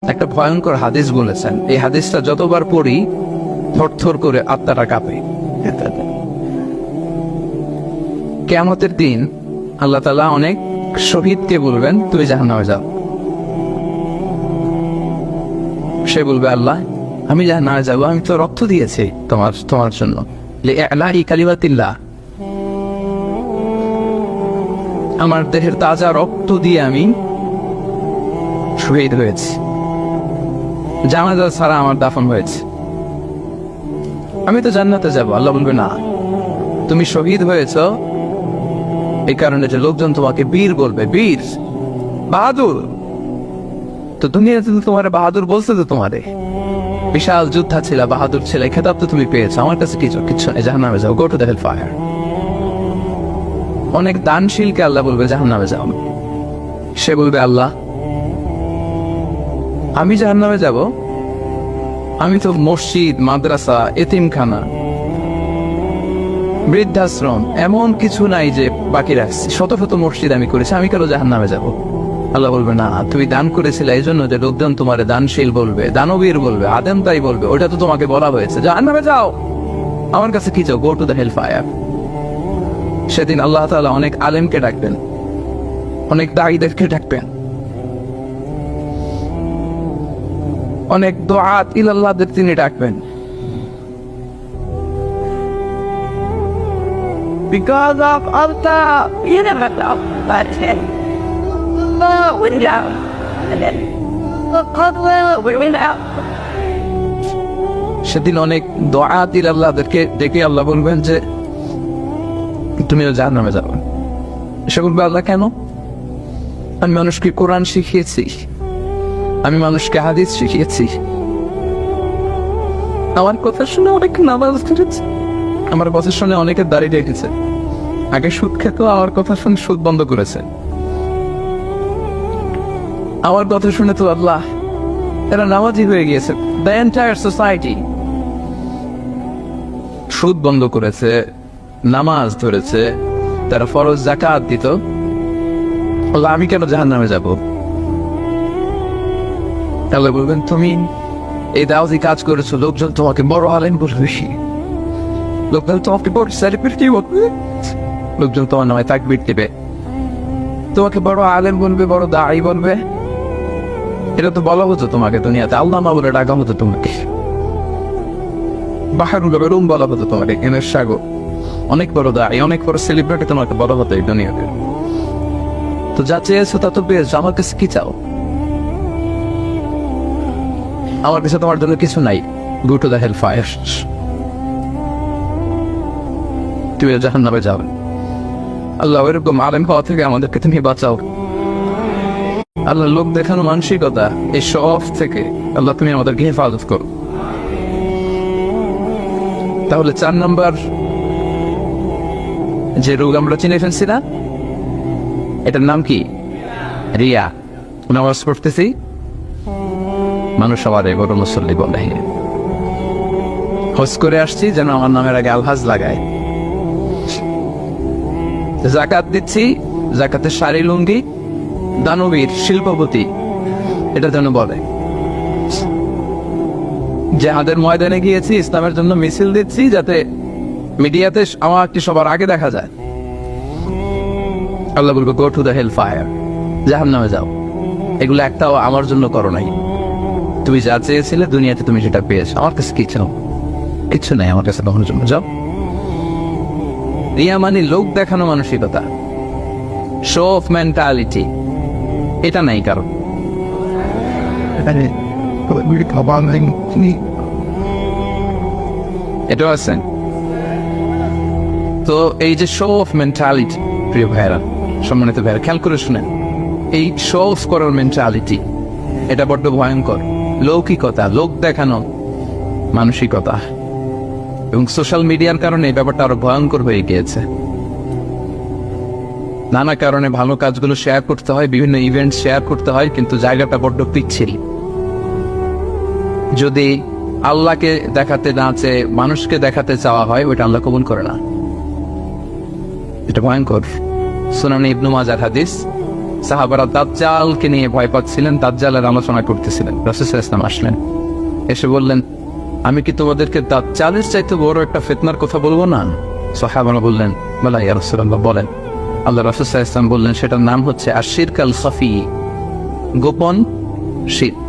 একটা ভয়ঙ্কর হাদিস বলেছেন, এই হাদিসটা যতবার পড়ি থরথর করে আত্মাটা কাঁপে। কিয়ামতের দিন আল্লাহ তাআলা অনেক শহীদকে বলবেন, তুমি জাহান্নামে যাও। সে বলবে, আল্লাহ আমি জাহান্নামে যাবো, আমি তো রক্ত দিয়েছি তোমার জন্য, লিইলাহি কালিমাতিল্লাহ, আমার দেহের তাজা রক্ত দিয়ে আমি শহীদ হয়েছি, জানাজা ছাড়া আমার দাফন হয়েছে, আমি তো জান্নাতে যাব। আল্লাহ বলবে, না, তুমি শহীদ হয়েছ এই কারণে যে লোকজন তোমাকে বীর বলবে, বীর, বাহাদুর। তো দুনিয়াতে তো তোমার বাহাদুর বলছে, তো তোমারে বিশাল যোদ্ধা ছিল, বাহাদুর ছিল, এই খেতাব তো তুমি পেয়েছো, আমার কাছে কিচ্ছু নেই, জাহান্নামে যাও, go to the hell fire. অনেক দানশীলকে আল্লাহ বলবে জাহান্নামে যাও। সে বলবে, আল্লাহ আমি জাহান্নামে যাব, আমি তো মসজিদ, মাদ্রাসা, এতিমখানা, বৃদ্ধাশ্রম এমন কিছু নাই যে বাকি রাখছি, শত শত মসজিদ আমি করেছি, আমি কেন জাহান্নামে যাব? আল্লাহ বলবে, না, তুমি দান করেছিলে এই জন্য যে লোকজন তোমার দানশীল বলবে, দানবীর বলবে, আদেম তাই বলবে, ওটা তো তোমাকে বলা হয়েছে, জাহান্নামে যাও, আমার কাছে কি চাও, go to the hell fire. সেদিন আল্লাহ তাআলা অনেক আলেমকে ডাকবেন, অনেক দাঈদেরকে ডাকবেন, অনেক দুআত ইলাল্লাহদের তিনি ডাকবেন। Because of Allah, you never know, but we know, and then we know. সেদিন অনেক দুআত ইলাল্লাহদেরকে ডেকে আল্লাহ বলবেন যে তুমিও জাহান্নামে যাবে। সে বলবে, আল্লাহ কেন? আমি মানুষকে কোরআন শিখিয়েছি, আমি মানুষকে হাদিস শিখিয়েছি, আমার কথা শুনে অনেক নামাজ পড়েছে, আমার কথা শুনে অনেকে দাড়ি রেখেছে, আগে সুদ খেত, আমার কথা শুনে সুদ বন্ধ করেছে, আমার কথা শুনে তো আল্লাহ এরা নামাজি হয়ে গিয়েছে। দ্য এন্টায়ার সোসাইটি সুদ বন্ধ করেছে, নামাজ ধরেছে, তারা ফরজ যাকাত দিত, আল্লাহ আমি কেন জাহান্নামে যাব? আল্লাহ বলবেন, তুমি এই দাওয়াতি কাজ করেছো, লোকজন তোমাকে বড় আলেম বলবে, লোকজন তোমাকে বড় সেলিব্রিটি বলবে, লোকজন তোমার নামে তাকবীর দিবে, তোমাকে বড় আলেম বলবে, বড় দাঈ বলবে। এটা তো বলা হতো তোমাকে দুনিয়াতে, আল্লামা বলে ডাকা হতো তোমাকে, বাহারুল উলুম বলা হতো তোমাকে, জ্ঞানের সাগর, অনেক বড় দাঈ, অনেক বড় সেলিব্রিটি তোমাকে বলা হতো এই দুনিয়াতে। তো যা চেয়েছো তা তো পেয়েছো, আমার কাছে কি চাও? আমার কাছে তোমার জন্য কিছু নাই, go to the hell fire, তুমি জাহান্নামে যাবে। আল্লাহ এরকম আলেম হওয়া থেকে আমাদেরকে তুমি বাঁচাও। আল্লাহ লোক দেখানো মানসিকতা, এই শখ থেকে আল্লাহ তুমি আমাদেরকে হেফাজত করো। তাহলে 4 নাম্বার যে রোগ আমরা চিনে ফেলছি না, এটার নাম কি? রিয়া। নামাজ পড়তেছি, মানুষ আমার বড় মুসল্লি বলে, হজ করে আসছি যেন আমার নামের আগে আলহাজ লাগায়, যাকাত দিচ্ছি, যাকাতের শাড়ি লুঙ্গি, দানবীর, শিল্পপতি, এটা যেন বলে। জিহাদের ময়দানে গিয়েছি, ইসলামের জন্য মিছিল দিচ্ছি, যাতে মিডিয়াতে আমাকে সবার আগে দেখা যায়। আল্লাহ বলবে, go to the hell fire, জাহান্নামে যাও। এগুলো একটাও আমার জন্য করো নাই, তুমি যা চেয়েছিলে দুনিয়াতে তুমি সেটা পেয়েছো, আমার কাছে কি চাও? কিচ্ছু নাই আমার কাছে কখনোর জন্য, যাও। রিয়া মানে লোক দেখানো মানসিকতা, শো অফ মেন্টালিটি, এটা নাই কারণ। এটাও আছে। তো এই যে শো অফ মেন্টালিটি, প্রিয় ভাইরা, সম্মানিত ভাইরা, খেয়াল করে শুনেন, এই শো অফ করার মেন্টালিটি, এটা বড্ড ভয়ঙ্কর। লৌকিকতা, লোক দেখানো মানসিকতা, এবং সোশ্যাল মিডিয়ার কারণে এই ব্যাপারটা আরো ভয়ঙ্কর হয়ে গিয়েছে। নানা কারণে ভালো কাজগুলো শেয়ার করতে হয়, বিভিন্ন ইভেন্ট শেয়ার করতে হয়, কিন্তু জায়গাটা বড্ড পিচ্ছিল। যদি আল্লাহকে দেখাতে না চেয়ে মানুষকে দেখাতে চাওয়া হয়, ওইটা আল্লাহ কবুল করে না। এটা ভয়ঙ্কর। সুনানে ইবনে মাজার হাদিস, সাহাবারা দাজ্জালকে নিয়ে ভয় পাচ্ছিলেন, দাজ্জালের আলোচনা করতেছিলেন। রাসূল সাল্লাল্লাহু আলাইহি ওয়াসাল্লাম আসলেন, এসে বললেন, আমি কি তোমাদেরকে দাজ্জালের চাইতে বড় একটা ফিতনার কথা বলবো না? সাহাবারা বললেন, বলা ইয়া রাসূলুল্লাহ, বলেন। আল্লাহ রাসূল সাল্লাল্লাহু আলাইহি ওয়াসাল্লাম বললেন, সেটার নাম হচ্ছে আশিরক আল খাফি, গোপন শিরক।